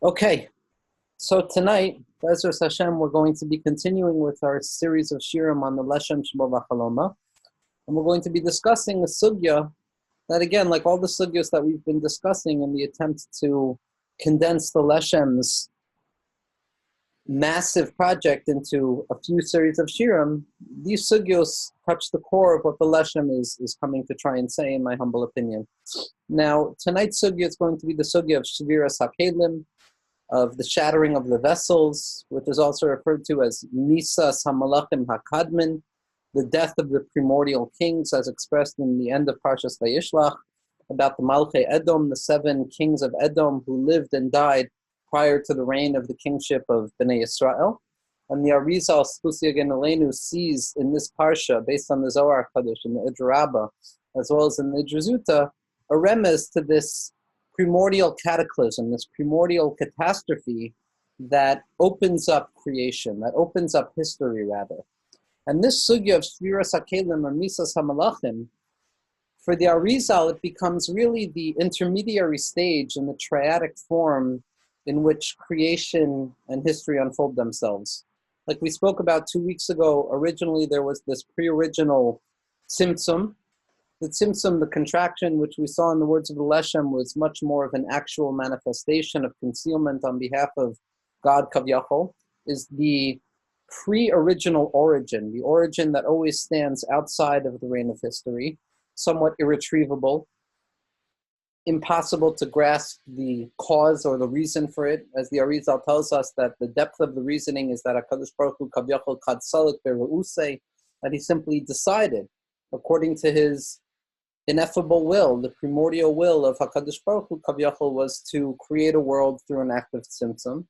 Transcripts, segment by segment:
Okay, so tonight, Be'ezus Hashem, we're going to be continuing with our series of shirim on the Leshem, Shevo v'Chaloma, and we're going to be discussing a sugya that, again, like all the sugyas that we've been discussing in the attempt to condense the Leshem's massive project into a few series of shirim, these sugyos touch the core of what the Leshem is coming to try and say, in my humble opinion. Now, tonight's sugya is going to be the sugya of Shevirat HaKelim, of the shattering of the vessels, which is also referred to as Nisas HaMalachim HaKadmin, the death of the primordial kings, as expressed in the end of Parshas Vayishlach, about the Malchei Edom, the 7 kings of Edom who lived and died prior to the reign of the kingship of Bnei Yisrael. And the Arizal Spusi Again Elenu sees in this Parsha, based on the Zohar Kadosh and the Idraba, as well as in the Idrazuta, a remez to this primordial cataclysm, this primordial catastrophe that opens up creation, that opens up history, rather. And this sugya of Shevirat HaKelim or Nisas HaMalachim, for the Arizal, it becomes really the intermediary stage in the triadic form in which creation and history unfold themselves. Like we spoke about 2 weeks ago, originally there was this pre-original Tzimtzum. The Tzimtzum, the contraction, which we saw in the words of the Leshem, was much more of an actual manifestation of concealment on behalf of God, Kavyachol, is the pre-original origin, the origin that always stands outside of the reign of history, somewhat irretrievable, impossible to grasp the cause or the reason for it, as the Arizal tells us that the depth of the reasoning is that HaKadosh Baruch Hu Kavyachol Kad Salik Be'Re'usei, that he simply decided, according to his ineffable will, the primordial will of HaKadosh Baruch Hu Kavyachol was to create a world through an act of tzimtzum.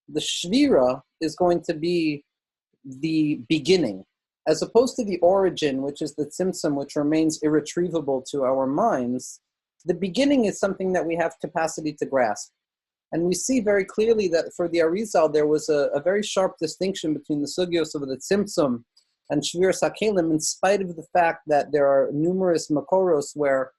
The Shvira is going to be the beginning, as opposed to the origin, which is the tzimtzum, which remains irretrievable to our minds. The beginning is something that we have capacity to grasp. And we see very clearly that for the Arizal, there was a very sharp distinction between the sugyos of the tzimtzum and Shevirat HaKelim, in spite of the fact that there are numerous makoros where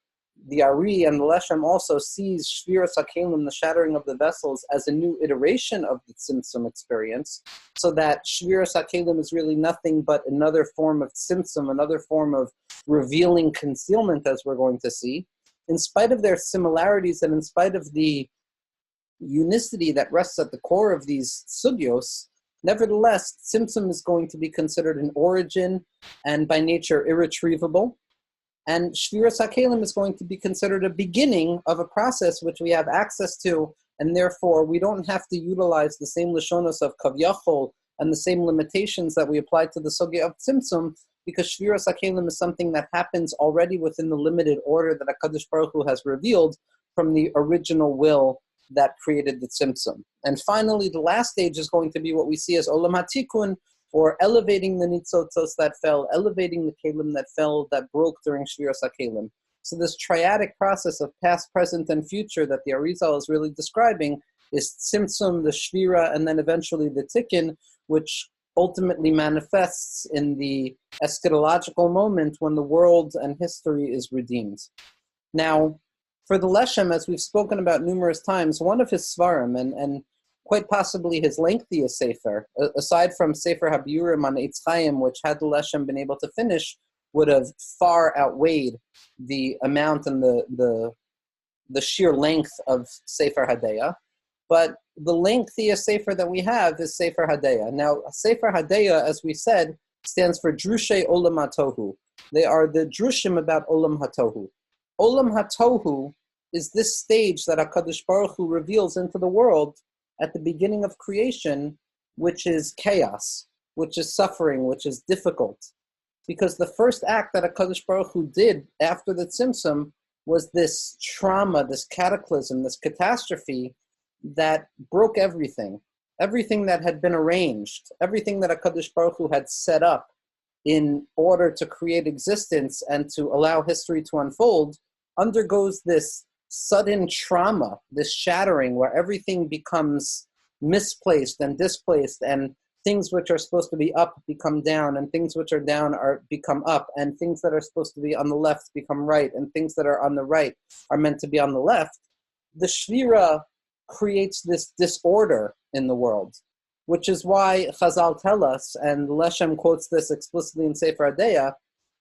the Ari and the Leshem also sees Shevirat HaKelim, the shattering of the vessels, as a new iteration of the Tzimtzum experience, so that Shevirat HaKelim is really nothing but another form of Tzimtzum, another form of revealing concealment, as we're going to see. In spite of their similarities and in spite of the unicity that rests at the core of these sugyos, nevertheless, Tzimtzum is going to be considered an origin and by nature irretrievable. And Shevirat HaKelim is going to be considered a beginning of a process which we have access to, and therefore we don't have to utilize the same Lashonos of Kavyachol and the same limitations that we apply to the sugya of Tzimtzum, because Shevirat HaKelim is something that happens already within the limited order that HaKadosh Baruch Hu has revealed from the original will that created the Tzimtzum. And finally, the last stage is going to be what we see as Olam HaTikun, or elevating the Nitzotzos that fell, elevating the Kelim that fell, that broke during Shevirat HaKelim. So this triadic process of past, present, and future that the Arizal is really describing is Tzimtzum, the Shvira, and then eventually the Tikkun, which ultimately manifests in the eschatological moment when the world and history is redeemed. Now, for the Leshem, as we've spoken about numerous times, one of his svarim, and quite possibly his lengthiest sefer, aside from Sefer HaBiurim on Eitz Chaim, which had the Leshem been able to finish, would have far outweighed the amount and the sheer length of Sefer Hadeya. But the lengthiest sefer that we have is Sefer Hadeya. Now, Sefer Hadeya, as we said, stands for Drushei Olam HaTohu. They are the drushim about Olam HaTohu. Olam HaTohu is this stage that HaKadosh Baruch Hu reveals into the world at the beginning of creation, which is chaos, which is suffering, which is difficult. Because the first act that HaKadosh Baruch Hu did after the Tzimtzum was this trauma, this cataclysm, this catastrophe that broke everything. Everything that had been arranged, everything that HaKadosh Baruch Hu had set up in order to create existence and to allow history to unfold, undergoes this sudden trauma, this shattering where everything becomes misplaced and displaced, and things which are supposed to be up become down, and things which are down become up, and things that are supposed to be on the left become right, and things that are on the right are meant to be on the left. The Shvira creates this disorder in the world, which is why Chazal tell us, and Leshem quotes this explicitly in Sefer Adeya,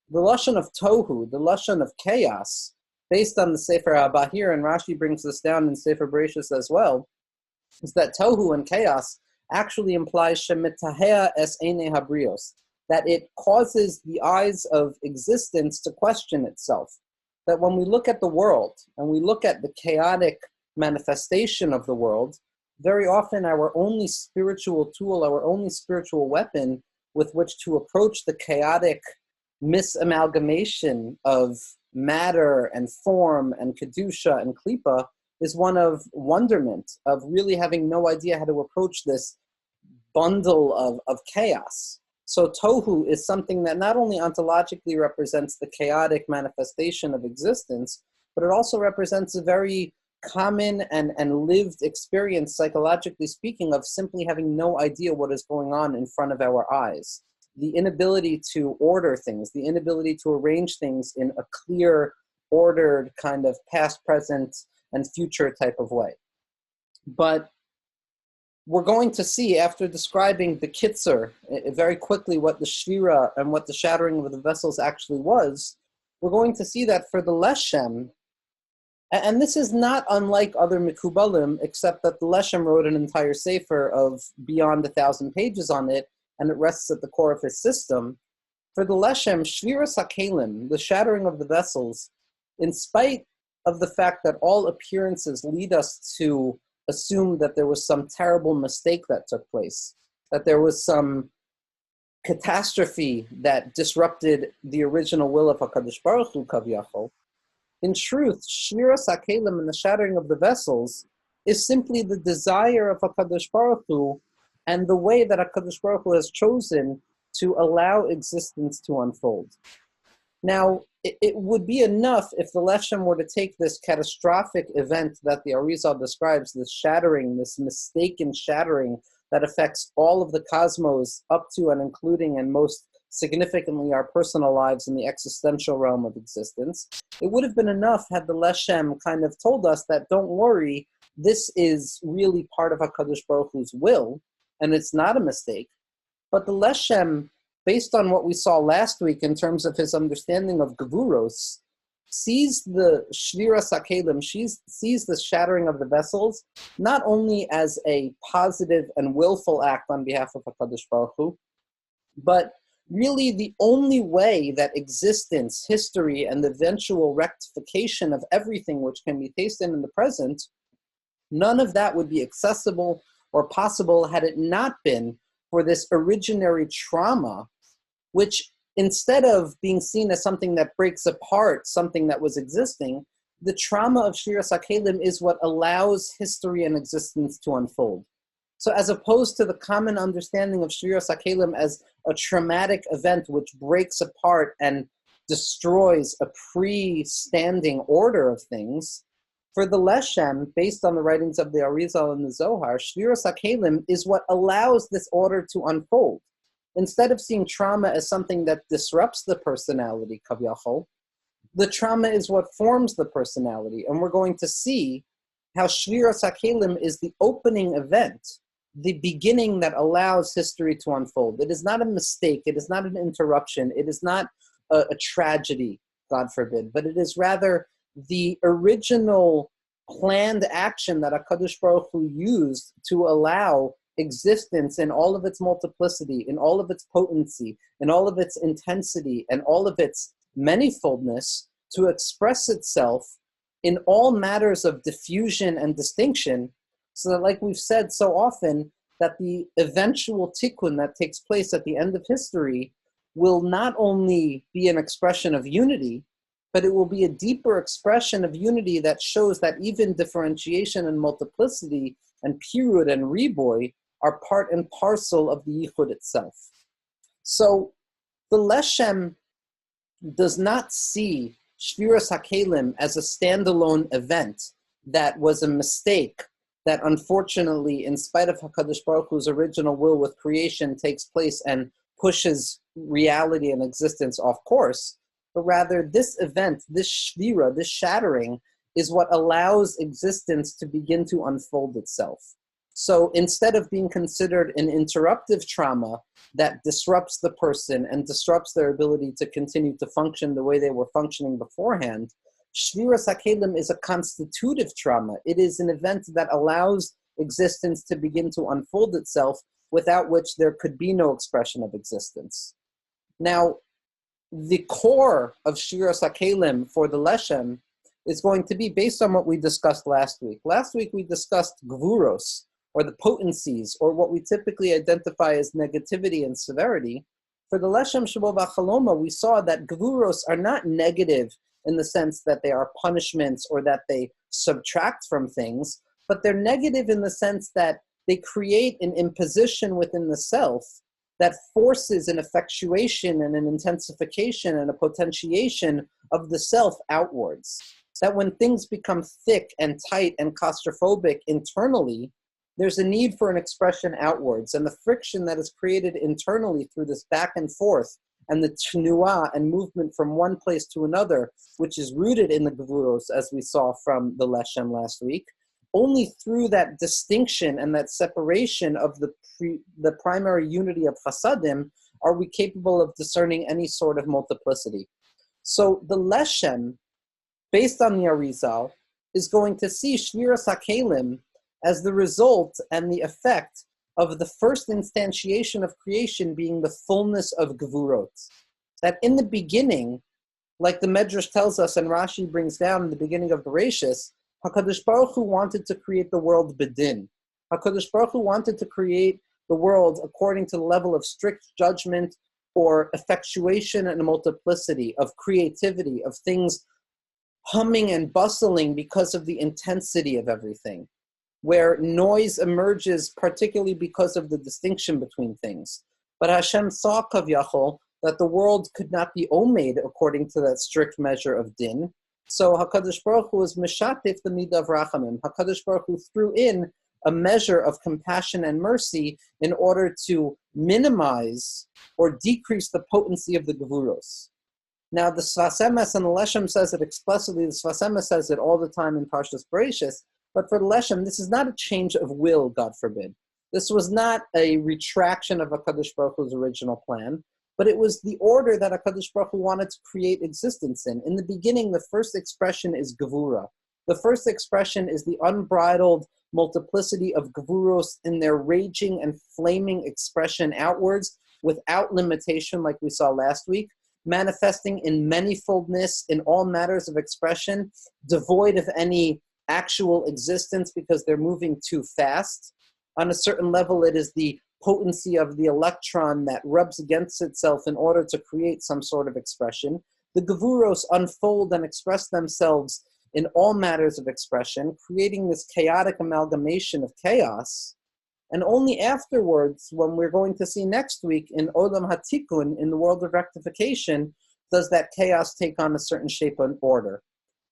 the Lashon of Tohu, the Lashon of chaos, based on the Sefer HaBahir, and Rashi brings this down in Sefer Bereshis as well, is that Tohu and chaos actually implies Shemitahea es Einei Habrios, that it causes the eyes of existence to question itself. That when we look at the world, and we look at the chaotic manifestation of the world, very often our only spiritual tool, our only spiritual weapon with which to approach the chaotic misamalgamation of matter and form and kedusha and klipa is one of wonderment, of really having no idea how to approach this bundle of chaos. So tohu is something that not only ontologically represents the chaotic manifestation of existence, but it also represents a very common and lived experience, psychologically speaking, of simply having no idea what is going on in front of our eyes. The inability to order things, the inability to arrange things in a clear, ordered kind of past, present, and future type of way. But we're going to see, after describing the kitzer, very quickly what the shvira and what the shattering of the vessels actually was, we're going to see that for the Leshem, and this is not unlike other Mikubalim, except that the Leshem wrote an entire sefer of beyond 1,000 pages on it, and it rests at the core of his system. For the Leshem, Shevirat HaKelim, the shattering of the vessels, in spite of the fact that all appearances lead us to assume that there was some terrible mistake that took place, that there was some catastrophe that disrupted the original will of HaKadosh Baruch Hu Kaviyachol, in truth, Shevirat HaKelim and the shattering of the vessels is simply the desire of HaKadosh Baruch Hu and the way that HaKadosh Baruch Hu has chosen to allow existence to unfold. Now, it would be enough if the Leshem were to take this catastrophic event that the Arizal describes, this shattering, this mistaken shattering that affects all of the cosmos up to and including and most significantly our personal lives in the existential realm of existence. It would have been enough had the Leshem kind of told us that, don't worry, this is really part of HaKadosh Baruch Hu's will, and it's not a mistake. But the Leshem, based on what we saw last week in terms of his understanding of Gevuros, sees the Shevirat HaKelim, sees the shattering of the vessels, not only as a positive and willful act on behalf of HaKadosh Baruch Hu, but really the only way that existence, history, and the eventual rectification of everything which can be tasted in the present, none of that would be accessible or possible had it not been for this originary trauma, which instead of being seen as something that breaks apart something that was existing, the trauma of Shevirat HaKelim is what allows history and existence to unfold. So as opposed to the common understanding of Shevirat HaKelim as a traumatic event which breaks apart and destroys a pre-standing order of things, for the Leshem, based on the writings of the Arizal and the Zohar, Shevirat HaKelim is what allows this order to unfold. Instead of seeing trauma as something that disrupts the personality, Kaviyachol, the trauma is what forms the personality. And we're going to see how Shevirat HaKelim is the opening event, the beginning that allows history to unfold. It is not a mistake. It is not an interruption. It is not a tragedy, God forbid, but it is rather the original planned action that HaKadosh Baruch Hu used to allow existence in all of its multiplicity, in all of its potency, in all of its intensity, and all of its manifoldness to express itself in all matters of diffusion and distinction, so that, like we've said so often, that the eventual tikkun that takes place at the end of history will not only be an expression of unity, but it will be a deeper expression of unity that shows that even differentiation and multiplicity and pirud and riboy are part and parcel of the yichud itself. So the Leshem does not see Shevirat HaKelim as a standalone event that was a mistake that unfortunately, in spite of HaKadosh Baruch Hu's original will with creation, takes place and pushes reality and existence off course, but rather this event, this shvira, this shattering, is what allows existence to begin to unfold itself. So instead of being considered an interruptive trauma that disrupts the person and disrupts their ability to continue to function the way they were functioning beforehand, Shevirat HaKelim is a constitutive trauma. It is an event that allows existence to begin to unfold itself, without which there could be no expression of existence. Now, the core of Shevirat HaKelim for the Leshem is going to be based on what we discussed last week. Last week we discussed Gvuros, or the potencies, or what we typically identify as negativity and severity. For the Leshem Shevo V'Chaloma, we saw that Gvuros are not negative in the sense that they are punishments or that they subtract from things, but they're negative in the sense that they create an imposition within the self that forces an effectuation and an intensification and a potentiation of the self outwards. That when things become thick and tight and claustrophobic internally, there's a need for an expression outwards, and the friction that is created internally through this back and forth and the tnuah and movement from one place to another, which is rooted in the Gvuros, as we saw from the Leshem last week, only through that distinction and that separation of the primary unity of Chasadim are we capable of discerning any sort of multiplicity. So the Leshem, based on the Arizal, is going to see Shevirat HaKelim as the result and the effect of the first instantiation of creation being the fullness of Gvurot. That in the beginning, like the Medrash tells us and Rashi brings down in the beginning of Bereshis, HaKadosh Baruch Hu wanted to create the world b'din. HaKadosh Baruch Hu wanted to create the world according to the level of strict judgment or effectuation and multiplicity, of creativity, of things humming and bustling because of the intensity of everything, where noise emerges particularly because of the distinction between things. But Hashem saw Kavyachol that the world could not be omed according to that strict measure of din. So HaKadosh Baruch Hu was Meshatif the Midah of Rachamim. HaKadosh Baruch Hu threw in a measure of compassion and mercy in order to minimize or decrease the potency of the Gevuros. Now the Sfas Emes and the Leshem says it explicitly. The Sfas Emes says it all the time in Parshas Bereshis. But for the Leshem, this is not a change of will, God forbid. This was not a retraction of HaKadosh Baruch Hu's original plan, but it was the order that HaKadosh Baruch Hu wanted to create existence in. In the beginning, the first expression is Gevura. The first expression is the unbridled multiplicity of Gevuros in their raging and flaming expression outwards without limitation, like we saw last week, manifesting in manifoldness in all matters of expression, devoid of any actual existence because they're moving too fast. On a certain level, it is the potency of the electron that rubs against itself in order to create some sort of expression. The Gevuros unfold and express themselves in all matters of expression, creating this chaotic amalgamation of chaos. And only afterwards, when we're going to see next week in Olam HaTikun, in the world of rectification, does that chaos take on a certain shape and order.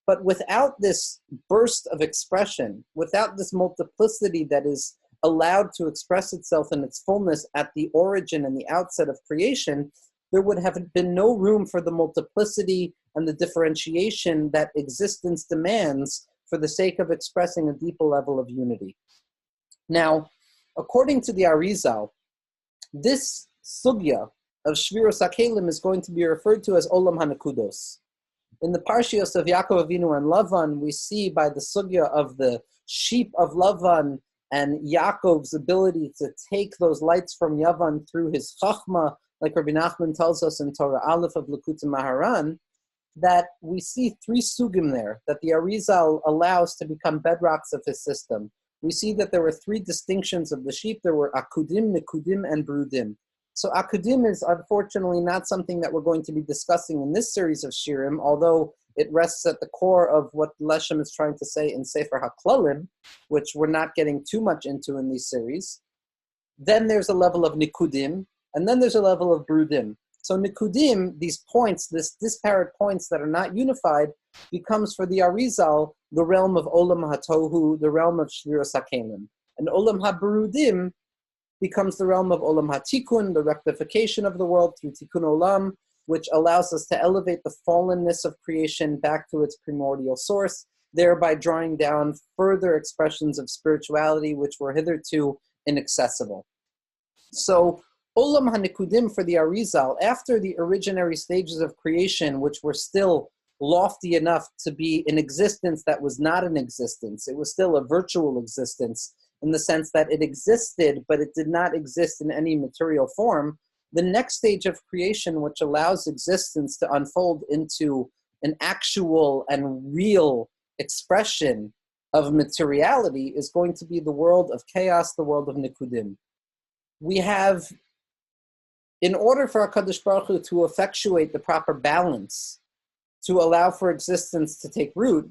But without this burst of expression, without this multiplicity that is allowed to express itself in its fullness at the origin and the outset of creation, there would have been no room for the multiplicity and the differentiation that existence demands for the sake of expressing a deeper level of unity. Now, according to the Arizal, this sugya of Shevirat HaKelim is going to be referred to as Olam HaNekudos. In the Parshios of Yaakov Avinu and Lavan, we see by the sugya of the sheep of Lavan and Yaakov's ability to take those lights from Yavan through his chachma, like Rabbi Nachman tells us in Torah Aleph of Likutei Maharan, that we see three sugim there that the Arizal allows to become bedrocks of his system. We see that there were three distinctions of the sheep. There were akudim, nekudim, and brudim. So akudim is unfortunately not something that we're going to be discussing in this series of shirim, although it rests at the core of what Leshem is trying to say in Sefer HaKlalim, which we're not getting too much into in these series. Then there's a level of nikudim, and then there's a level of brudim. So nikudim, these points, this disparate points that are not unified, becomes for the Arizal the realm of Olam HaTohu, the realm of Shevirat HaKelim. And Olam HaBrudim becomes the realm of Olam HaTikun, the rectification of the world through Tikkun Olam, which allows us to elevate the fallenness of creation back to its primordial source. thereby drawing down further expressions of spirituality which were hitherto inaccessible. So Olam HaNikudim for the Arizal, after the originary stages of creation, which were still lofty enough to be an existence that was not an existence, it was still a virtual existence in the sense that it existed, but it did not exist in any material form. The next stage of creation, which allows existence to unfold into an actual and real expression of materiality, is going to be the world of chaos, the world of Nikudim. We have, in order for HaKadosh Baruch Hu to effectuate the proper balance, to allow for existence to take root,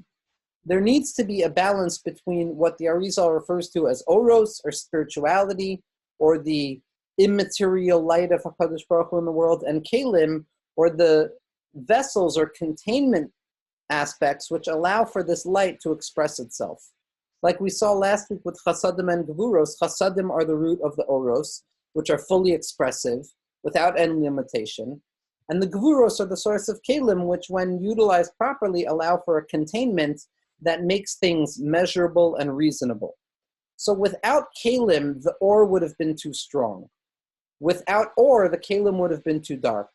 there needs to be a balance between what the Arizal refers to as oros, or spirituality, or the immaterial light of HaKadosh Baruch Hu in the world, and kelim, or the vessels or containment aspects which allow for this light to express itself. Like we saw last week with chasadim and gevuros, chasadim are the root of the oros, which are fully expressive, without any limitation. And the gevuros are the source of kelim, which when utilized properly allow for a containment that makes things measurable and reasonable. So without kelim, the or would have been too strong. Without or, the kelim would have been too dark.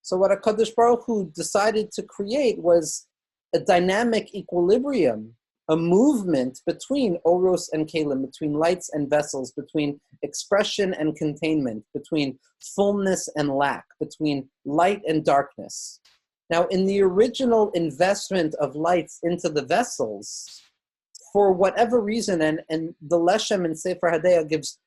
So what HaKadosh Baruch Hu decided to create was a dynamic equilibrium, a movement between oros and kelim, between lights and vessels, between expression and containment, between fullness and lack, between light and darkness. Now, in the original investment of lights into the vessels, for whatever reason, and the Leshem in Sefer Hadeya gives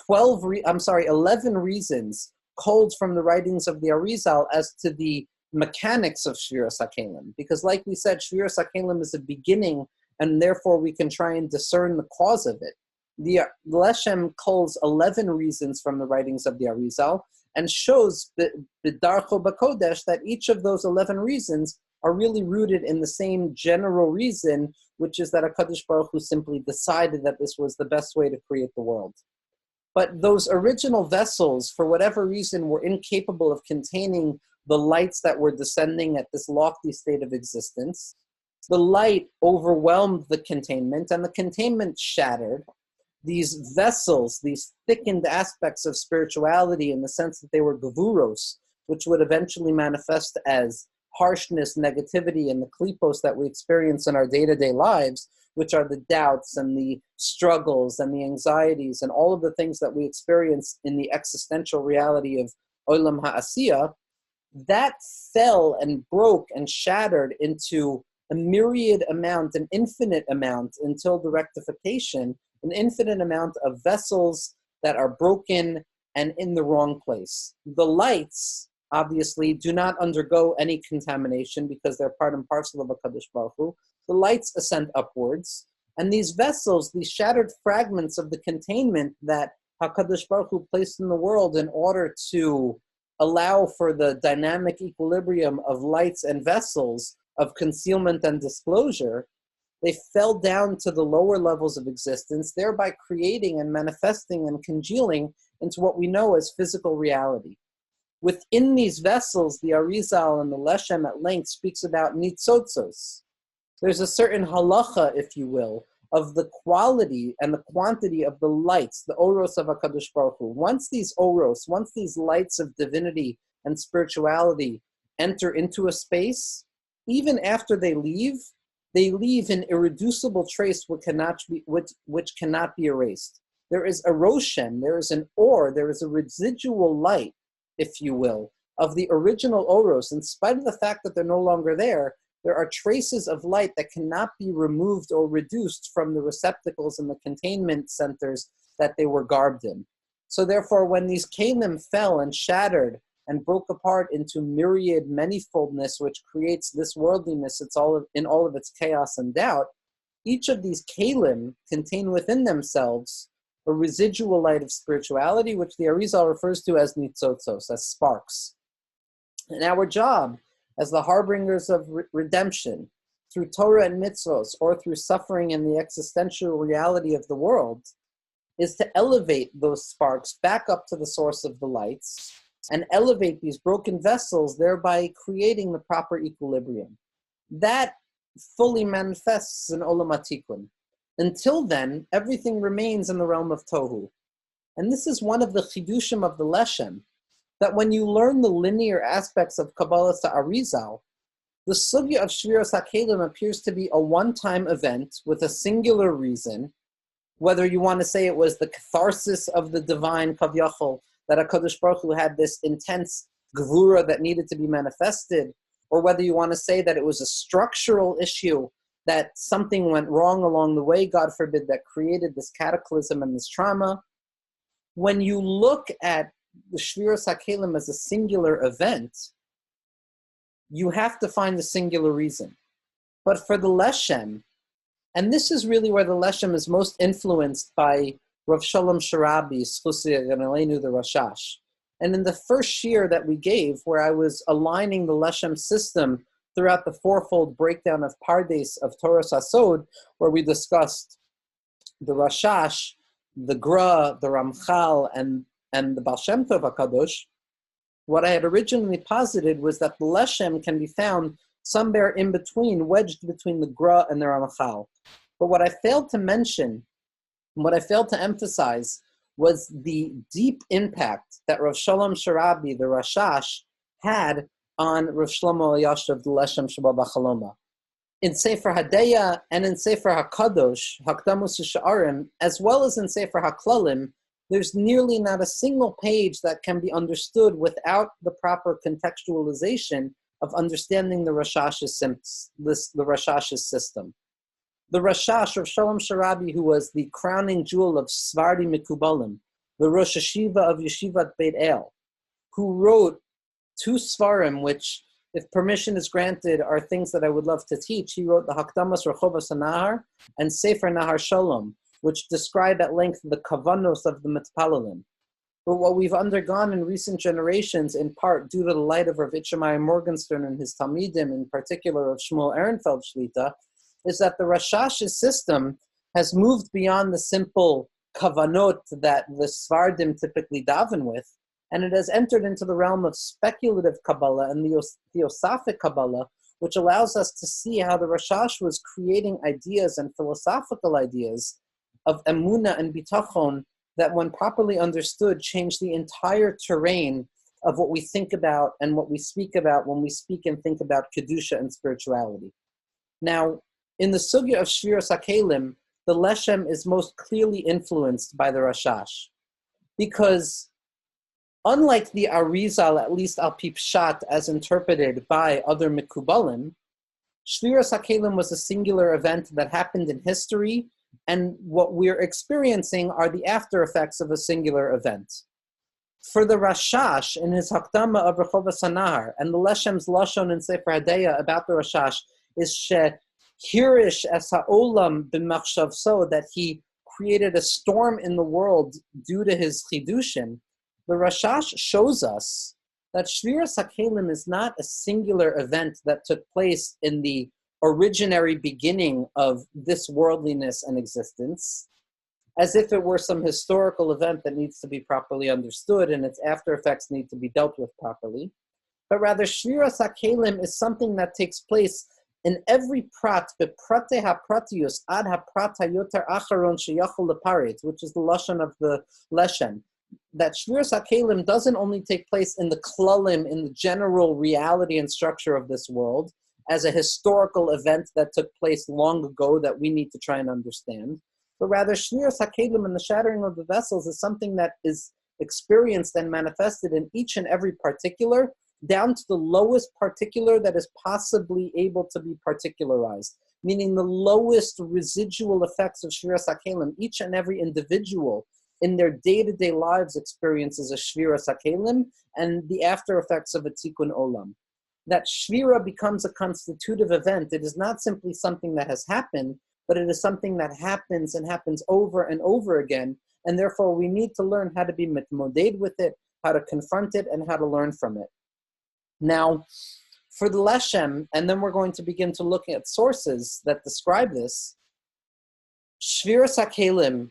11 reasons culled from the writings of the Arizal as to the mechanics of Shevirat HaKelim. Because like we said, Shevirat HaKelim is a beginning, and therefore we can try and discern the cause of it. The Leshem culls 11 reasons from the writings of the Arizal and shows B'darcho B'Kodesh that each of those 11 reasons are really rooted in the same general reason, which is that HaKadosh Baruch Hu simply decided that this was the best way to create the world. But those original vessels, for whatever reason, were incapable of containing the lights that were descending at this lofty state of existence. The light overwhelmed the containment, and the containment shattered. These vessels, these thickened aspects of spirituality in the sense that they were gevuros, which would eventually manifest as harshness, negativity, and the klipos that we experience in our day-to-day lives, which are the doubts and the struggles and the anxieties and all of the things that we experience in the existential reality of Olam HaAsiyah, that fell and broke and shattered into a myriad amount, an infinite amount, until the rectification, an infinite amount of vessels that are broken and in the wrong place. The lights, obviously, do not undergo any contamination because they're part and parcel of HaKadosh Baruch Hu. The lights ascend upwards, and these vessels, these shattered fragments of the containment that HaKadosh Baruch Hu placed in the world in order to allow for the dynamic equilibrium of lights and vessels, of concealment and disclosure, they fell down to the lower levels of existence, thereby creating and manifesting and congealing into what we know as physical reality. Within these vessels, the Arizal and the Leshem at length speaks about nitzotzos. There's a certain halacha, if you will, of the quality and the quantity of the lights, the oros of HaKadosh Baruch Hu. Once these oros, once these lights of divinity and spirituality enter into a space, even after they leave an irreducible trace which cannot be erased. There is a roshem, there is an or, there is a residual light, if you will, of the original oros. In spite of the fact that they're no longer there are traces of light that cannot be removed or reduced from the receptacles and the containment centers that they were garbed in. So therefore, when these kelim fell and shattered and broke apart into myriad manyfoldness, which creates this worldliness, in all of its chaos and doubt, each of these kelim contain within themselves a residual light of spirituality, which the Arizal refers to as nitzotzos, as sparks. And our job as the harbingers of redemption, through Torah and mitzvos, or through suffering and the existential reality of the world, is to elevate those sparks back up to the source of the lights and elevate these broken vessels, thereby creating the proper equilibrium. That fully manifests in Olam HaTikun. Until then, everything remains in the realm of Tohu. And this is one of the chidushim of the Leshem, that when you learn the linear aspects of Kabbalah Arizal, the sugya of Shevirat HaKelim appears to be a one-time event with a singular reason, whether you want to say it was the catharsis of the divine Kavyachol, that HaKadosh Baruch Hu had this intense gevura that needed to be manifested, or whether you want to say that it was a structural issue, that something went wrong along the way, God forbid, that created this cataclysm and this trauma. When you look at the Shevirat HaKelim as a singular event, you have to find the singular reason. But for the Leshem, and this is really where the Leshem is most influenced by Rav Shalom Sharabi, Schusi Ganalenu, the Rashash. And in the first shir that we gave, where I was aligning the Leshem system throughout the fourfold breakdown of Pardes of Torah Sasod, where we discussed the Rashash, the Gra, the Ramchal, and the Baal Shem Tov HaKadosh, what I had originally posited was that the Leshem can be found somewhere in between, wedged between the Gra and the Ramchal. But what I failed to mention, what I failed to emphasize, was the deep impact that Rav Shalom Sharabi, the Rashash, had on Rav Shlomo Elyashiv, the Leshem Sheba B'Chaloma. In Sefer Hadeya and in Sefer HaKadosh, Hakdamus Sha'arim, as well as in Sefer HaKlalim, there's nearly not a single page that can be understood without the proper contextualization of understanding the Rashash's system. The Rashash of Shalom Sharabi, who was the crowning jewel of Svardi Mikubalim, the Rosh Hashiva of Yeshivat Beit El, who wrote 2 Svarim, which, if permission is granted, are things that I would love to teach. He wrote the Hakdamas Rechovas HaNahar and Sefer Nahar Shalom, which describe at length the kavanos of the Mitpalalim. But what we've undergone in recent generations, in part due to the light of Rav Itchamai Morgenstern and his Talmidim, in particular of Shmuel Ehrenfeld Shlita, is that the Rashash's system has moved beyond the simple kavanot that the Svardim typically daven with, and it has entered into the realm of speculative Kabbalah and the Theosophic Kabbalah, which allows us to see how the Rashash was creating ideas and philosophical ideas of emunah and bitachon that, when properly understood, change the entire terrain of what we think about and what we speak about when we speak and think about kedusha and spirituality. Now, in the sugya of Shevirat HaKelim, the Leshem is most clearly influenced by the Rashash, because unlike the Arizal, at least al pi pshat, as interpreted by other Mikubalim, Shevirat HaKelim was a singular event that happened in history, and what we're experiencing are the after effects of a singular event. For the Rashash, in his Hakdama of Rechovas HaNahar, and the Leshem's Lashon in Sefer Hadeya about the Rashash, is hirish es ha'olam b'machshav, so that he created a storm in the world due to his chidushim. The Rashash shows us that Shevirat HaKelim is not a singular event that took place in the originary beginning of this worldliness and existence, as if it were some historical event that needs to be properly understood and its after effects need to be dealt with properly. But rather, Shevirat HaKelim is something that takes place in every prat, beprate ha-pratius ad ha-prat ha-yoter acharon sheyachol leparet, which is the lashon of the Leshem. That Shevirat HaKelim doesn't only take place in the klalim, in the general reality and structure of this world, as a historical event that took place long ago that we need to try and understand, but rather Shevirat HaKelim and the shattering of the vessels is something that is experienced and manifested in each and every particular, down to the lowest particular that is possibly able to be particularized, meaning the lowest residual effects of Shevirat HaKelim. Each and every individual in their day-to-day lives experiences a Shevirat HaKelim and the after effects of a Tikkun Olam. That Shvira becomes a constitutive event. It is not simply something that has happened, but it is something that happens and happens over and over again, and therefore we need to learn how to be mitmoded with it, how to confront it, and how to learn from it. Now, for the Leshem, and then we're going to begin to look at sources that describe this, Shevirat HaKelim,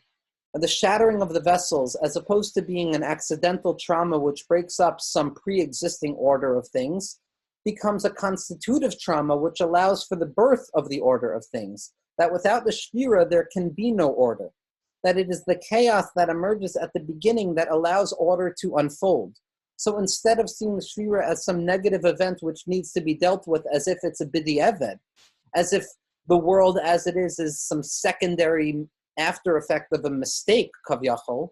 the shattering of the vessels, as opposed to being an accidental trauma which breaks up some pre-existing order of things, becomes a constitutive trauma, which allows for the birth of the order of things. That without the Shvira, there can be no order. That it is the chaos that emerges at the beginning that allows order to unfold. So instead of seeing the Shvira as some negative event which needs to be dealt with as if it's a b'di'evet, as if the world as it is some secondary after effect of a mistake, kavyachol,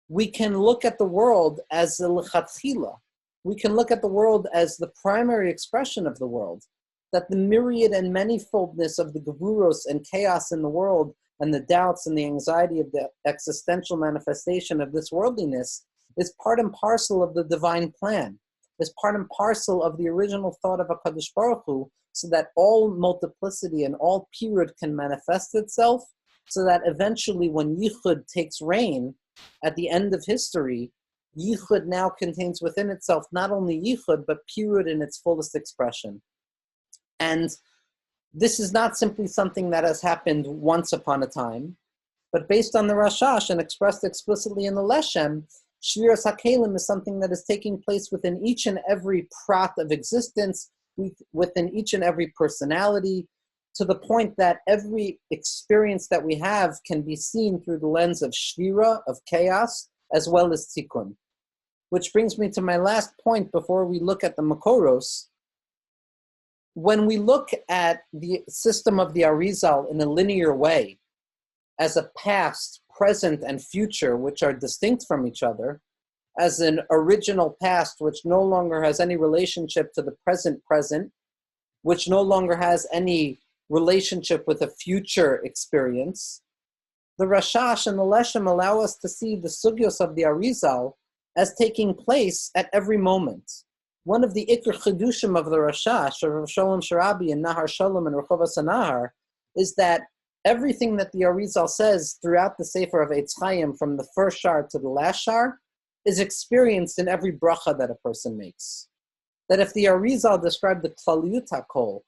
we can look at the world as a lechatchila. We can look at the world as the primary expression of the world, that the myriad and manifoldness of the gevuros and chaos in the world and the doubts and the anxiety of the existential manifestation of this worldliness is part and parcel of the divine plan, is part and parcel of the original thought of HaKadosh Baruch Hu, so that all multiplicity and all period can manifest itself, so that eventually when Yichud takes reign at the end of history, Yichud now contains within itself not only Yichud, but period in its fullest expression. And this is not simply something that has happened once upon a time, but based on the Rashash and expressed explicitly in the Leshem, Shevirat HaKelim is something that is taking place within each and every prat of existence, within each and every personality, to the point that every experience that we have can be seen through the lens of Shvira, of chaos, as well as Tikkun. Which brings me to my last point before we look at the Makoros. When we look at the system of the Arizal in a linear way, as a past, present, and future which are distinct from each other, as an original past which no longer has any relationship to the present, which no longer has any relationship with a future experience, the Rashash and the Leshem allow us to see the sugyos of the Arizal as taking place at every moment. One of the Ikr Chidushim of the Rashash, of Shalom Sharabi and Nahar Shalom and Rechovas Nahar, is that everything that the Arizal says throughout the Sefer of Eitz Chaim, from the first shar to the last shar, is experienced in every bracha that a person makes. That if the Arizal described the Klaliyut HaKol,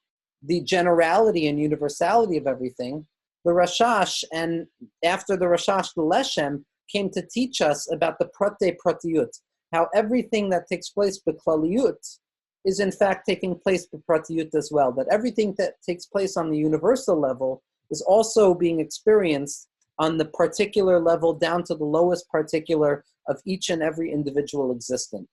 the generality and universality of everything, the Rashash, and after the Rashash, the Leshem, came to teach us about the Prate Pratiyut, how everything that takes place b'klaliyut is in fact taking place b'pratiyut as well, that everything that takes place on the universal level is also being experienced on the particular level down to the lowest particular of each and every individual existent.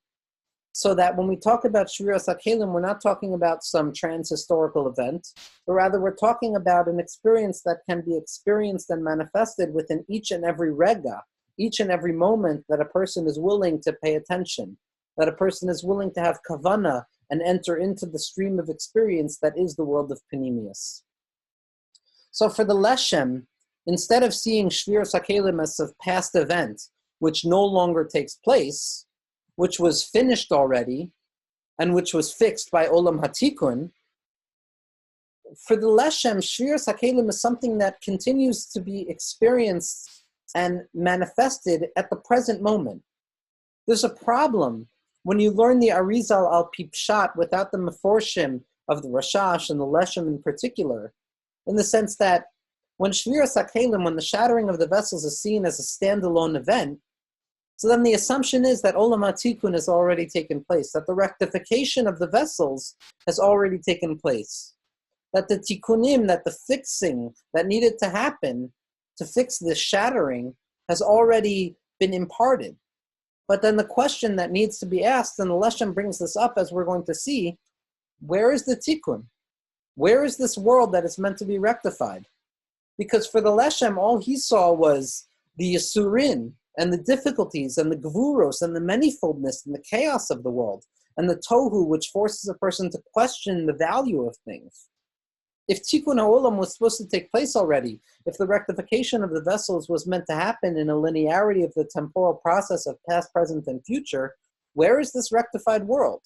So that when we talk about Shevirat HaKelim, we're not talking about some trans-historical event, but rather we're talking about an experience that can be experienced and manifested within each and every rega, each and every moment that a person is willing to pay attention, that a person is willing to have kavana and enter into the stream of experience that is the world of Panemius. So for the Leshem, instead of seeing Shevirat HaKelim as a past event, which no longer takes place, which was finished already, and which was fixed by Olam HaTikun, for the Leshem, Shevirat HaKelim is something that continues to be experienced and manifested at the present moment. There's a problem when you learn the Arizal al Pipshat without the Meforshim of the Rashash and the Leshem in particular, in the sense that when Shevirat HaKelim, when the shattering of the vessels is seen as a standalone event, so then the assumption is that Olam HaTikun has already taken place, that the rectification of the vessels has already taken place, that the tikkunim, that the fixing that needed to happen to fix this shattering has already been imparted. But then the question that needs to be asked, and the Leshem brings this up as we're going to see, where is the tikkun? Where is this world that is meant to be rectified? Because for the Leshem, all he saw was the Yisurin and the difficulties and the Gvuros and the manifoldness and the chaos of the world and the Tohu, which forces a person to question the value of things. If Tikkun HaOlam was supposed to take place already, if the rectification of the vessels was meant to happen in a linearity of the temporal process of past, present, and future, where is this rectified world?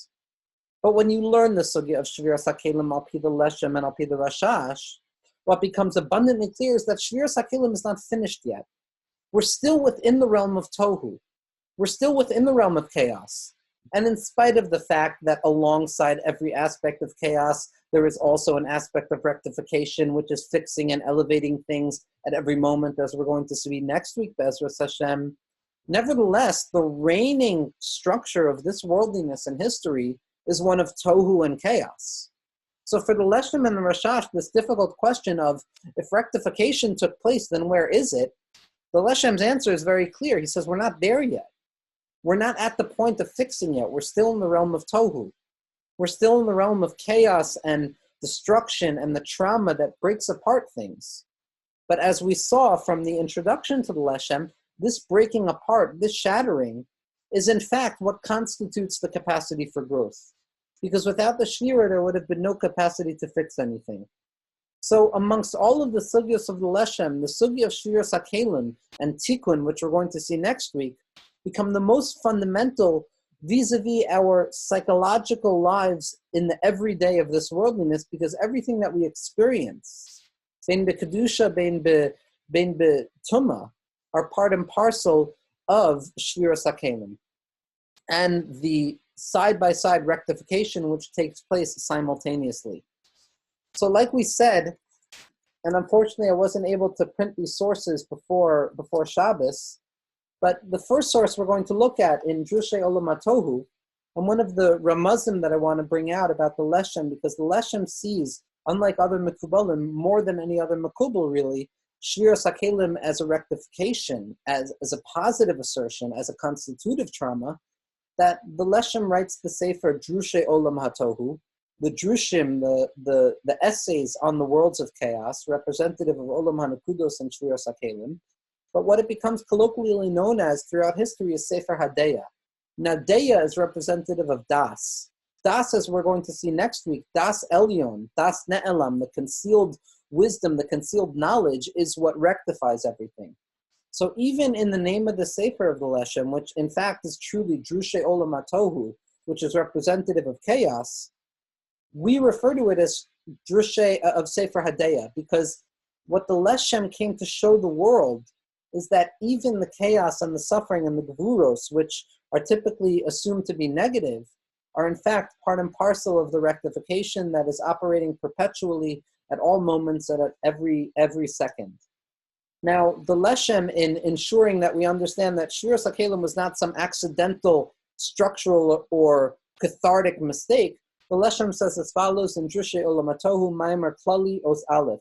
But when you learn the sugya of Shevirat HaKelim al pi the Leshem and al pi the Rashash, what becomes abundantly clear is that Shevirat HaKelim is not finished yet. We're still within the realm of Tohu. We're still within the realm of chaos. And in spite of the fact that alongside every aspect of chaos, there is also an aspect of rectification, which is fixing and elevating things at every moment, as we're going to see next week, Be'ezras Hashem. Nevertheless, the reigning structure of this worldliness and history is one of tohu and chaos. So for the Leshem and the Rashash, this difficult question of if rectification took place, then where is it? The Leshem's answer is very clear. He says, we're not there yet. We're not at the point of fixing yet. We're still in the realm of tohu. We're still in the realm of chaos and destruction and the trauma that breaks apart things. But as we saw from the introduction to the Leshem, this breaking apart, this shattering, is in fact what constitutes the capacity for growth. Because without the Shevirat, there would have been no capacity to fix anything. So amongst all of the sugyas of the Leshem, the sugya of Shevirat HaKelim and Tikkun, which we're going to see next week, become the most fundamental vis-a-vis our psychological lives in the everyday of this worldliness, because everything that we experience, bein bekedusha, bein betuma, are part and parcel of Shevirat HaKelim. And the side-by-side rectification which takes place simultaneously. So like we said, and unfortunately I wasn't able to print these sources before Shabbos, but the first source we're going to look at in Drushei Olam HaTohu, and one of the ramazim that I want to bring out about the Leshem, because the Leshem sees, unlike other Mekubalim, more than any other Mekubal really, Shevirat HaKelim as a rectification, as a positive assertion, as a constitutive trauma, that the Leshem writes the Sefer Drushei Olam HaTohu, the Drushim, the essays on the worlds of chaos, representative of Olam HaNekudos and Shevirat HaKelim, but what it becomes colloquially known as throughout history is Sefer Hadeya. Now, Deya is representative of Das. Das, as we're going to see next week, Das Elyon, Das Ne'elam, the concealed wisdom, the concealed knowledge, is what rectifies everything. So even in the name of the Sefer of the Leshem, which in fact is truly Drushei Olam HaTohu, which is representative of chaos, we refer to it as Drushei of Sefer Hadeya, because what the Leshem came to show the world is that even the chaos and the suffering and the gevuros, which are typically assumed to be negative, are in fact part and parcel of the rectification that is operating perpetually at all moments and at every second. Now, the Leshem, in ensuring that we understand that Shevirat HaKelim was not some accidental, structural, or cathartic mistake, the Leshem says as follows in Drushei Olam HaTohu, Maimer Klali Os Aleph.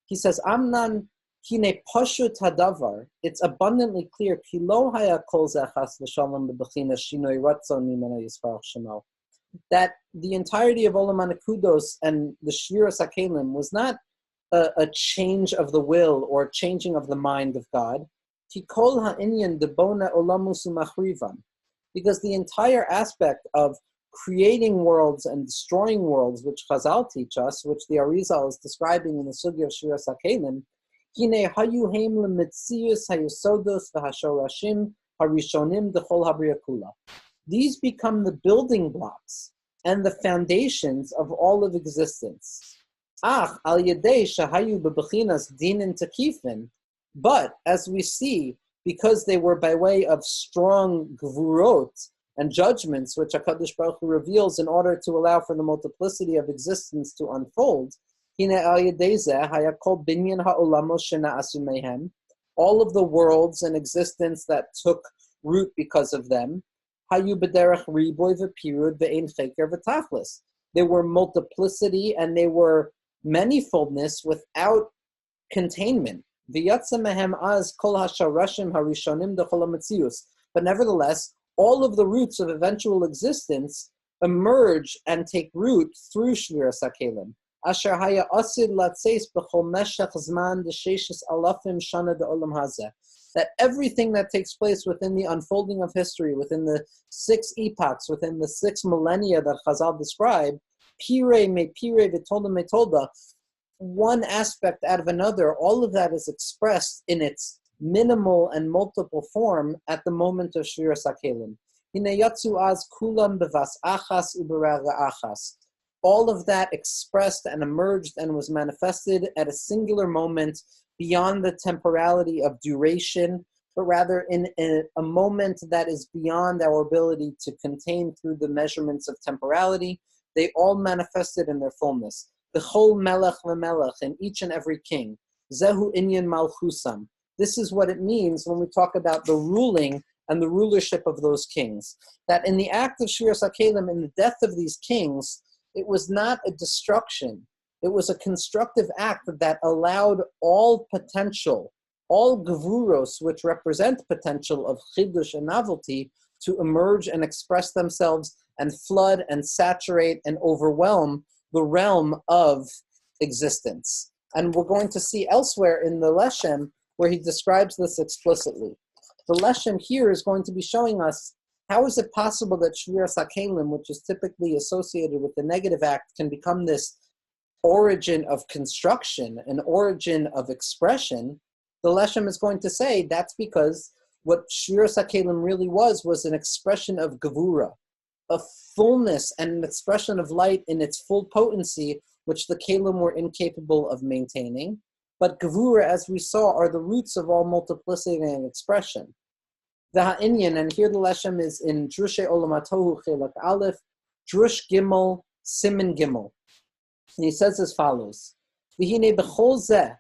He says, Amnan Hine Pashut Hadavar, it's abundantly clear, Ki lo haya kol ze chas v'shalom b'bechina shinoi ratzon mimeno yisparach shemo, that the entirety of Olam HaNekudos and the Shevirat HaKelim was not a change of the will or changing of the mind of God, because the entire aspect of creating worlds and destroying worlds, which Chazal teach us, which the Arizal is describing in the Sugya of Shevirat HaKelim, these become the building blocks and the foundations of all of existence. But as we see, because they were by way of strong gvurot and judgments, which HaKadosh Baruch Hu reveals in order to allow for the multiplicity of existence to unfold, all of the worlds and existence that took root because of them, there were multiplicity and they were manifoldness without containment. But nevertheless, all of the roots of eventual existence emerge and take root through Shevirat HaKelim. That everything that takes place within the unfolding of history, within the 6 epochs, within the 6 millennia that Chazal describe, Pire me pire v'tolda me tolda, one aspect out of another, all of that is expressed in its minimal and multiple form at the moment of Shevirat HaKelim. Hine yatsu az kulam bevas achas uberara achas. All of that expressed and emerged and was manifested at a singular moment beyond the temporality of duration, but rather in a moment that is beyond our ability to contain through the measurements of temporality. They all manifested in their fullness. The whole melech v'melech, in each and every king. Zehu inyan malchusam. This is what it means when we talk about the ruling and the rulership of those kings. That in the act of Shevirat HaKelim, in the death of these kings, it was not a destruction. It was a constructive act that allowed all potential, all gevuros, which represent potential of chidush and novelty, to emerge and express themselves and flood and saturate and overwhelm the realm of existence. And we're going to see elsewhere in the Leshem where he describes this explicitly. The Leshem here is going to be showing us how is it possible that Shevirat HaKelim, which is typically associated with the negative act, can become this origin of construction, an origin of expression. The Leshem is going to say that's because what Shevirat HaKelim really was an expression of Gevura, a fullness and an expression of light in its full potency, which the Kelim were incapable of maintaining. But Gevura, as we saw, are the roots of all multiplicity and expression. The Ha'inyan, and here the Leshem is in Drushe Olamatohu Chelak Aleph, Drush Gimel, Siman Gimel. And he says as follows, V'hine b'chol zeh,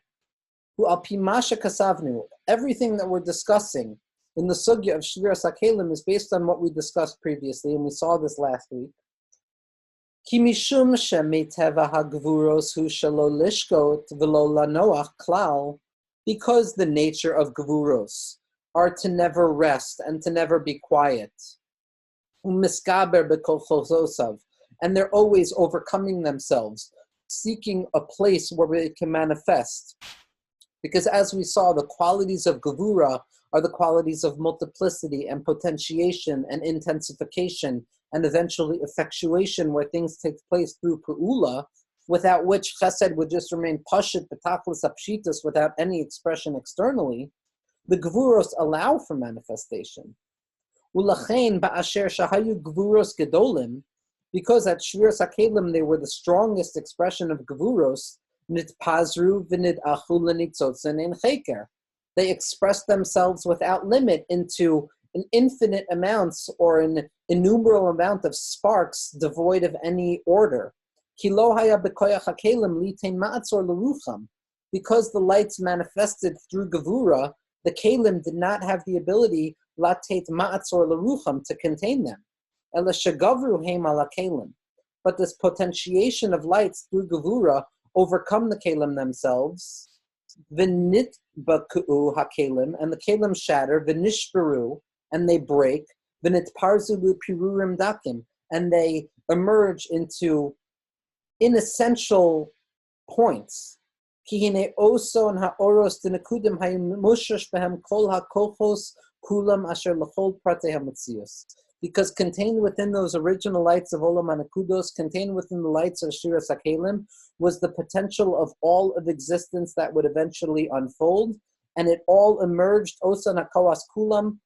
hu al pi ma shekasavnu, everything that we're discussing in the sugya of Shevirat HaKelim is based on what we discussed previously, and we saw this last week. Ki mishum shemiteva hagvuros hu shelo lishkot v'lo lanoach klal, because the nature of gvuros are to never rest and to never be quiet. Umiskaber b'kol chozosav, and they're always overcoming themselves, seeking a place where they can manifest. Because as we saw, the qualities of gevura are the qualities of multiplicity and potentiation and intensification and eventually effectuation, where things take place through pe'ula, without which chesed would just remain pashit b'tachlis apshitas without any expression externally. The gevuros allow for manifestation. Ulachein ba'asher shahayu gevuros gedolim, because at Shevirat HaKelim they were the strongest expression of gevuros, nitpazru v'nidachu l'nitzotzen ein cheker. They express themselves without limit into an infinite amounts or an innumerable amount of sparks devoid of any order. Because the lights manifested through Gevura, the Kelim did not have the ability latet ma'atzor lerucham to contain them. But this potentiation of lights through Gevura overcome the Kelim themselves. V'nit baku'u hakelim, and the kelim shatter. V'nishberu, and they break. V'nit parzu pirurim dakim, and they emerge into inessential points. Kihine oson ha'oros dinekudim haymushash behem kol hakochos kulam asher lechol pratei hametzius. Because contained within those original lights of Olam HaNekudos, contained within the lights of Shevirat HaKelim, was the potential of all of existence that would eventually unfold, and it all emerged, Osan HaKoas Kulam,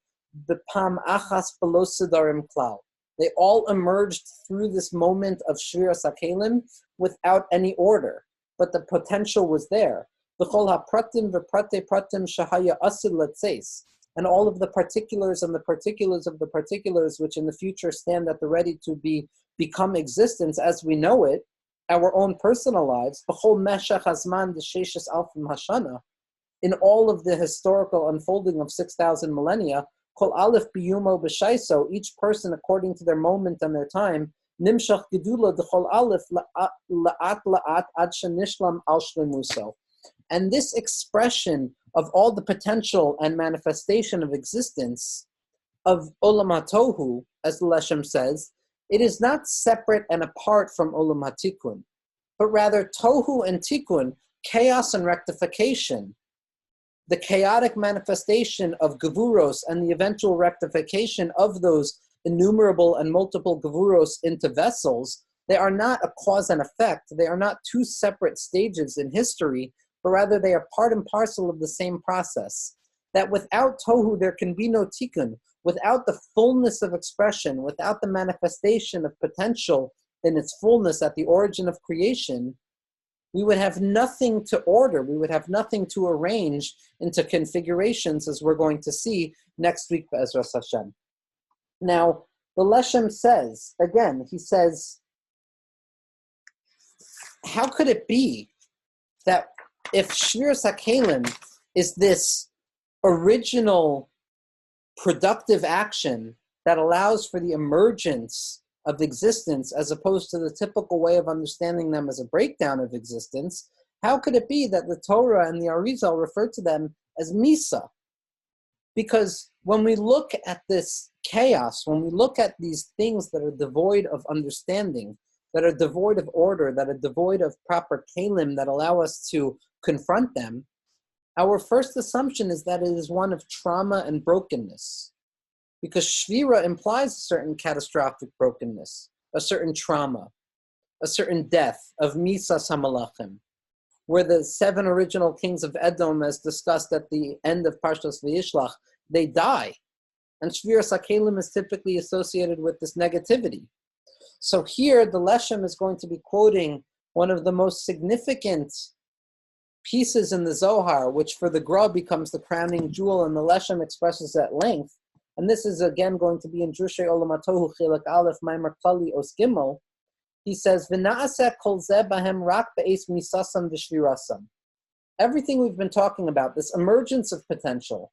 B'pam Achas B'lo Sidarim Klal. They all emerged through this moment of Shevirat HaKelim without any order, but the potential was there. V'chol HaPratim V'Pratei Pratim Shahaya Asid Letzeis. And all of the particulars and the particulars of the particulars, which in the future stand at the ready to become existence as we know it, our own personal lives, in all of the historical unfolding of 6,000 millennia, kol aleph biyumo b'shaiso, each person according to their moment and their time, nimshach gedula d'chol aleph la'at la'at ad shenishlam al shlemuso. And this expression of all the potential and manifestation of existence of Olam HaTohu, as the Leshem says, it is not separate and apart from Olam HaTikun, but rather Tohu and Tikun, chaos and rectification, the chaotic manifestation of Gevuros and the eventual rectification of those innumerable and multiple Gevuros into vessels, they are not a cause and effect. They are not two separate stages in history, but rather they are part and parcel of the same process. That without Tohu there can be no Tikkun. Without the fullness of expression, without the manifestation of potential in its fullness at the origin of creation, we would have nothing to order. We would have nothing to arrange into configurations, as we're going to see next week, Be'ezras Hashem. Now, the Leshem says, again, he says, how could it be that if Shevirat HaKelim is this original productive action that allows for the emergence of existence as opposed to the typical way of understanding them as a breakdown of existence, how could it be that the Torah and the Arizal refer to them as Misa? Because when we look at this chaos, when we look at these things that are devoid of understanding, that are devoid of order, that are devoid of proper kalim that allow us to confront them, our first assumption is that it is one of trauma and brokenness. Because Shvira implies a certain catastrophic brokenness, a certain trauma, a certain death of Misas HaMalachim, where the 7 original kings of Edom, as discussed at the end of Parshas Vayishlach, they die. And Shviras HaKelim is typically associated with this negativity. So here, the Leshem is going to be quoting one of the most significant pieces in the Zohar, which for the Gra becomes the crowning jewel, and the Leshem expresses at length. And this is again going to be in Drushay Olam HaTohu Chilek Aleph Maimer Klali Os Gimel. He says, "V'na'aseh kol zeh bahem rak be'es misasam v'shvirasam." Everything we've been talking about, this emergence of potential,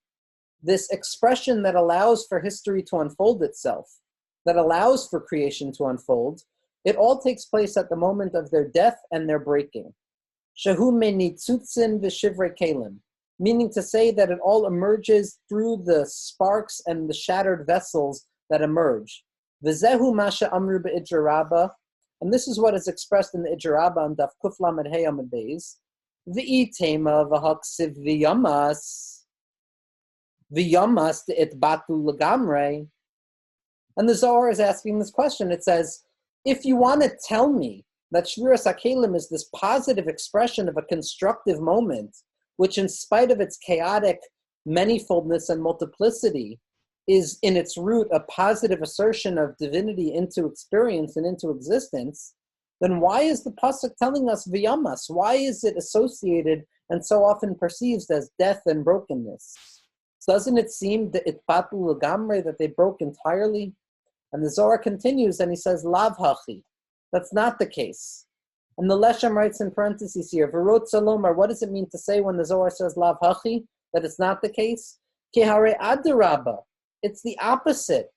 this expression that allows for history to unfold itself, that allows for creation to unfold, it all takes place at the moment of their death and their breaking. Shehu menitzutzin v'shivrei kelim, meaning to say that it all emerges through the sparks and the shattered vessels that emerge. V'zehu masha amru be'idra rabbah, and this is what is expressed in the Idra Rabbah on Daf Kuf Lamed Hey Amud Beis. V'i tema v'haksiv v'yamas de'itbatu legamrei. And the Zohar is asking this question. It says, if you want to tell me that Shviras HaKelim is this positive expression of a constructive moment, which in spite of its chaotic manifoldness and multiplicity, is in its root a positive assertion of divinity into experience and into existence, then why is the pasuk telling us v'yamas? Why is it associated and so often perceived as death and brokenness? Doesn't it seem that itbatu legamre, that they broke entirely? And the Zohar continues and he says, lav hachi. That's not the case. And the Leshem writes in parentheses here, V'rot Salomar, what does it mean to say when the Zohar says lav hachi, that it's not the case? Ki hare adarabba. It's the opposite.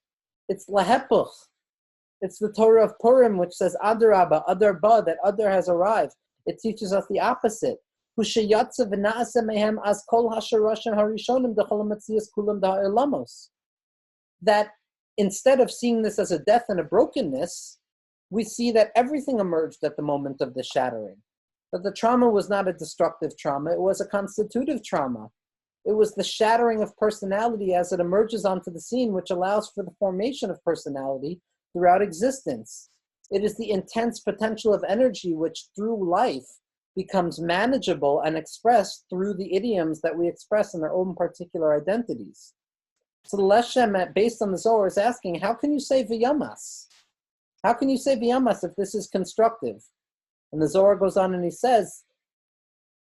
It's lahepuch. It's the Torah of Purim, which says adarabba, adarba, that adar has arrived. It teaches us the opposite. That instead of seeing this as a death and a brokenness, we see that everything emerged at the moment of the shattering. That the trauma was not a destructive trauma, it was a constitutive trauma. It was the shattering of personality as it emerges onto the scene, which allows for the formation of personality throughout existence. It is the intense potential of energy which through life becomes manageable and expressed through the idioms that we express in our own particular identities. So the Leshem, based on the Zohar, is asking, how can you say v'yamas? How can you say v'yamas if this is constructive? And the Zohar goes on and he says,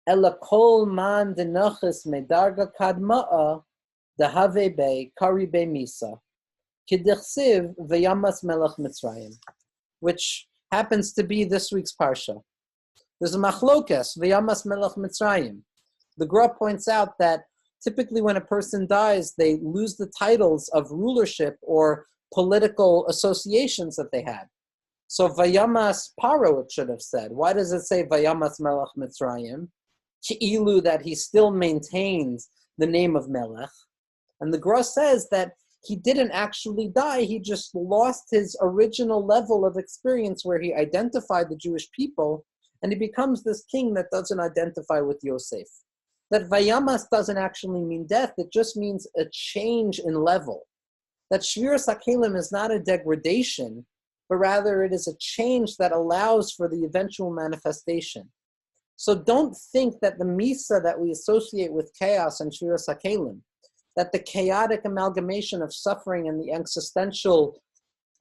Ela kol man denachis medarga kadma'a dehave be kari be misa kidichsiv v'yamas melech Mitzrayim, which happens to be this week's parsha. There's a machlokes v'yamas melech Mitzrayim. The Gra points out that typically when a person dies, they lose the titles of rulership or political associations that they had. So Vayamas Paro, it should have said. Why does it say Vayamas Melech Mitzrayim? Ki'ilu, that he still maintains the name of Melech. And the Gra says that he didn't actually die, he just lost his original level of experience where he identified the Jewish people, and he becomes this king that doesn't identify with Yosef. That Vayamas doesn't actually mean death, it just means a change in level. That Shviras HaKelim is not a degradation, but rather it is a change that allows for the eventual manifestation. So don't think that the Misa that we associate with chaos and Shviras HaKelim, that the chaotic amalgamation of suffering and the existential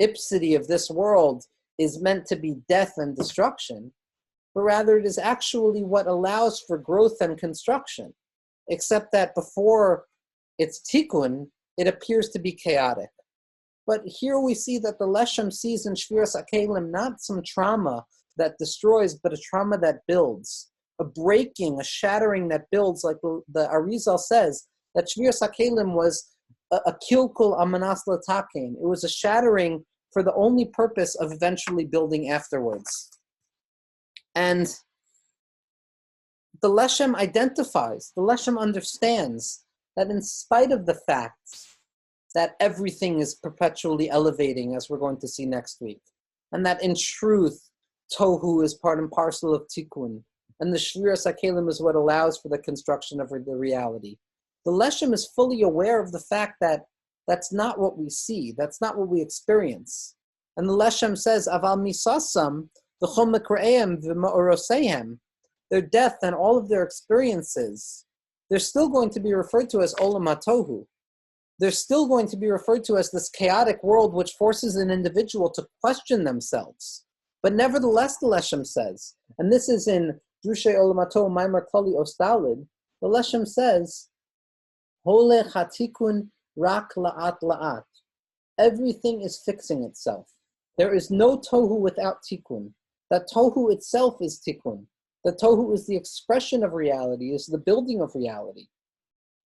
ipsity of this world is meant to be death and destruction, but rather it is actually what allows for growth and construction, except that before its tikkun, it appears to be chaotic. But here we see that the Leshem sees in Shviras HaKelim not some trauma that destroys, but a trauma that builds, a breaking, a shattering that builds, like the Arizal says, that Shviras HaKelim was a kilkul amanas latakein. It was a shattering for the only purpose of eventually building afterwards. And the Leshem identifies, the Leshem understands that in spite of the fact that everything is perpetually elevating, as we're going to see next week, and that in truth, Tohu is part and parcel of Tikkun, and the Shevirat HaKelim is what allows for the construction of the reality. The Leshem is fully aware of the fact that that's not what we see, that's not what we experience. And the Leshem says, Aval misasam v'chol mekraeim v'ma'orosehem, their death and all of their experiences, they're still going to be referred to as Olam HaTohu. They're still going to be referred to as this chaotic world which forces an individual to question themselves. But nevertheless, the Leshem says, and this is in Drushay Olam HaTohu Maimar Klali Ostalid, the Leshem says, Hole chatikun rak la'at la'at. Everything is fixing itself. There is no tohu without tikkun. That tohu itself is tikkun. The tohu is the expression of reality, is the building of reality.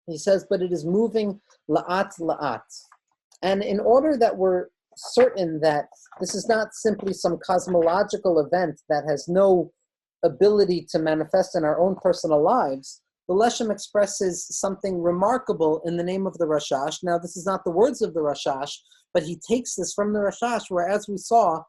He says, but it is moving la'at la'at. And in order that we're certain that this is not simply some cosmological event that has no ability to manifest in our own personal lives, the Leshem expresses something remarkable in the name of the Rashash. Now, this is not the words of the Rashash, but he takes this from the Rashash, where, as we saw,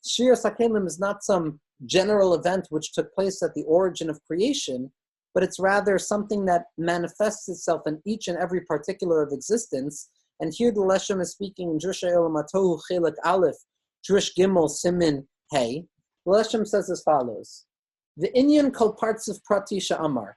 Shevirat HaKelim is not some general event which took place at the origin of creation, but it's rather something that manifests itself in each and every particular of existence. And here the Leshem is speaking in Drushay Olam HaTohu Chelik Aleph, Drush Gimel Simin Hey. The Leshem says as follows: the Inyan kol parts of Prati Sha'amar.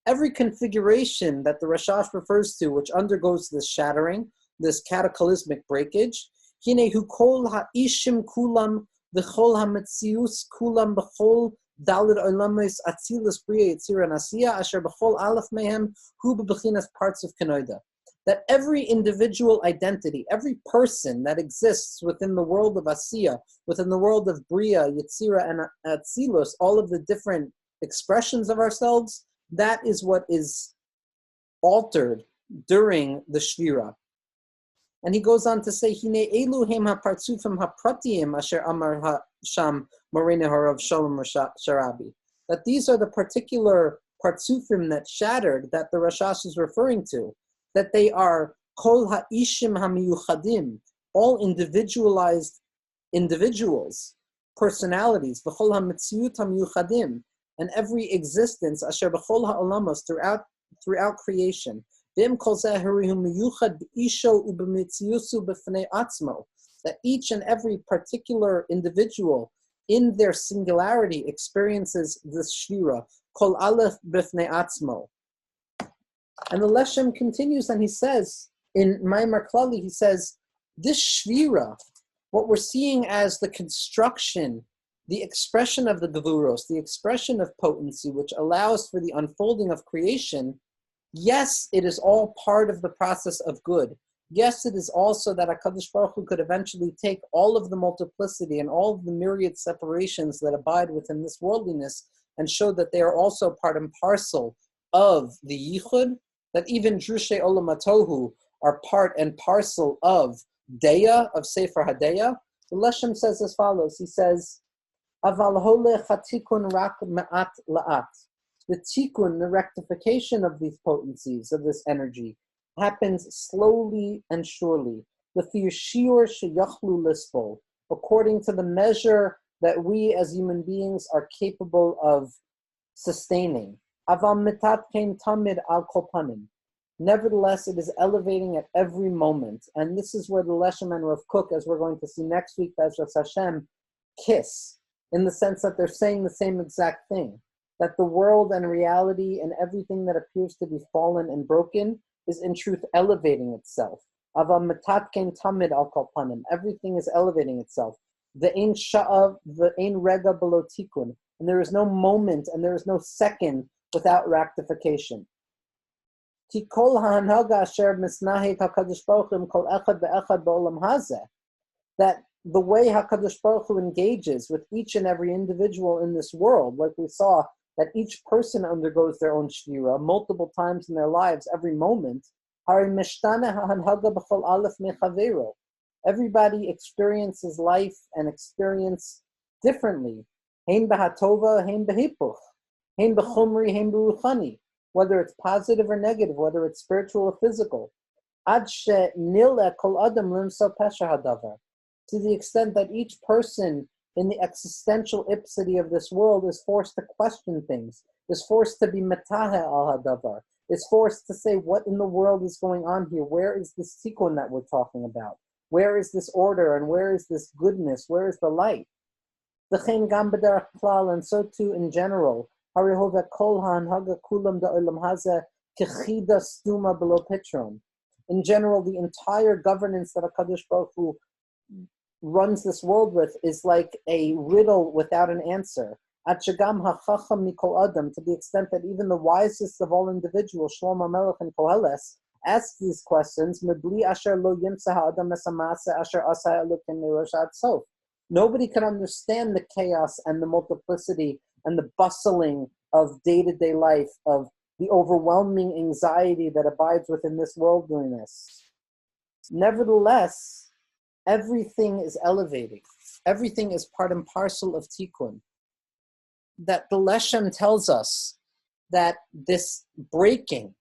Every configuration that the Rashash refers to, which undergoes this shattering, this cataclysmic breakage, Hinehu kol ha'ishim kulam v'chol ha'metzius kulam b'chol dalid olamis atzilus bria yitzira nasiya asher b'chol aleph mehem hu b'bechinas parts of kenoida. That every individual identity, every person that exists within the world of Asiya, within the world of Bria, Yetzira, and Atzilus, all of the different expressions of ourselves, that is what is altered during the Shvira. And he goes on to say, Hine eluhem ha-partzufim ha-pratiyim asher amar ha-sham morene harav shalom sharabi. That these are the particular partzufim that shattered, that the Rashash is referring to. That they are kol ha'ishim ha'miyuchadim, all individualized individuals, personalities, v'chol ha'metziut ha'miyuchadim, and every existence, asher b'chol ha'olamos, throughout creation. V'im kol zeh harihu miyuchad b'isho u'b'metziusu b'fnei atzmo, that each and every particular individual in their singularity experiences this shvira, kol aleph b'fnei atzmo. And the Leshem continues and he says, in Maimar Klali, he says, this Shvira, what we're seeing as the construction, the expression of the Gevuros, the expression of potency, which allows for the unfolding of creation, yes, it is all part of the process of good. Yes, it is also that HaKadosh Baruch Hu could eventually take all of the multiplicity and all of the myriad separations that abide within this worldliness and show that they are also part and parcel of the Yichud, that even Drushay Olam HaTohu are part and parcel of Deya, of Sefer HaDeya. The Leshem says as follows. He says, Aval hole chatikun rak ma'at la'at. The tikkun, the rectification of these potencies, of this energy, happens slowly and surely. L'fi shiur sheyachlu lispol, according to the measure that we as human beings are capable of sustaining. Avam mitatkein tamid al kolpanim. Nevertheless, it is elevating at every moment. And this is where the Leshem and Rav Kook, as we're going to see next week, Bezras Hashem, kiss, in the sense that they're saying the same exact thing. That the world and reality and everything that appears to be fallen and broken is in truth elevating itself. Avam mitatkein tamid al kolpanim. Everything is elevating itself. The ein sha'av, the ein rega below tikkun. And there is no moment and there is no second without rectification. That the way HaKadosh Baruch Hu engages with each and every individual in this world, like we saw, that each person undergoes their own shvira multiple times in their lives, every moment, Everybody experiences life and experience differently. Whether it's positive or negative, whether it's spiritual or physical. To the extent that each person in the existential ipsity of this world is forced to question things, is forced to be metahe al hadavar, is forced to say, what in the world is going on here? Where is this tikkun that we're talking about? Where is this order and where is this goodness? Where is the light? And so too in general. In general, the entire governance that HaKadosh Baruch Hu runs this world with is like a riddle without an answer. To the extent that even the wisest of all individuals, Shlomo Melech and Koheles, ask these questions. Nobody can understand the chaos and the multiplicity and the bustling of day-to-day life, of the overwhelming anxiety that abides within this worldliness. Nevertheless, everything is elevating. Everything is part and parcel of tikkun. That the Leshem tells us that this breaking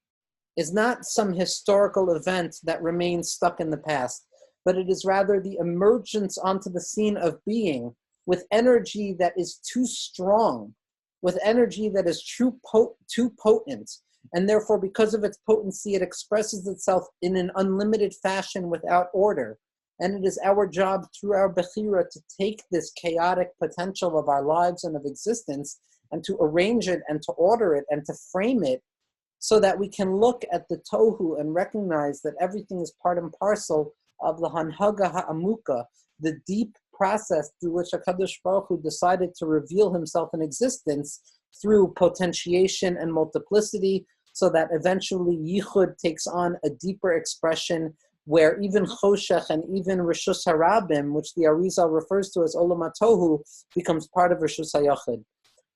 is not some historical event that remains stuck in the past, but it is rather the emergence onto the scene of being with energy that is too strong, with energy that is too potent, and therefore because of its potency it expresses itself in an unlimited fashion without order. And it is our job through our bechira to take this chaotic potential of our lives and of existence and to arrange it and to order it and to frame it so that we can look at the tohu and recognize that everything is part and parcel of the hanhaga ha'amuka, the deep process through which HaKadosh Baruch Hu decided to reveal himself in existence through potentiation and multiplicity, so that eventually Yichud takes on a deeper expression where even Choshech and even Rishus HaRabim, which the Arizal refers to as Olam HaTohu, becomes part of Rishus HaYachid.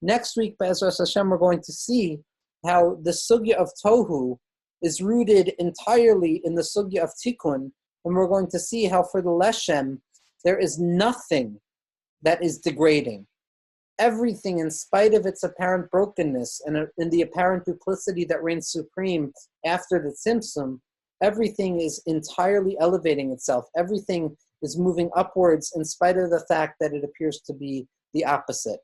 Next week, Be'ezras Hashem, we're going to see how the sugya of Tohu is rooted entirely in the sugya of Tikkun, and we're going to see how for the Leshem, there is nothing that is degrading. Everything, in spite of its apparent brokenness and in the apparent duplicity that reigns supreme after the Tzimtzum, everything is entirely elevating itself. Everything is moving upwards in spite of the fact that it appears to be the opposite.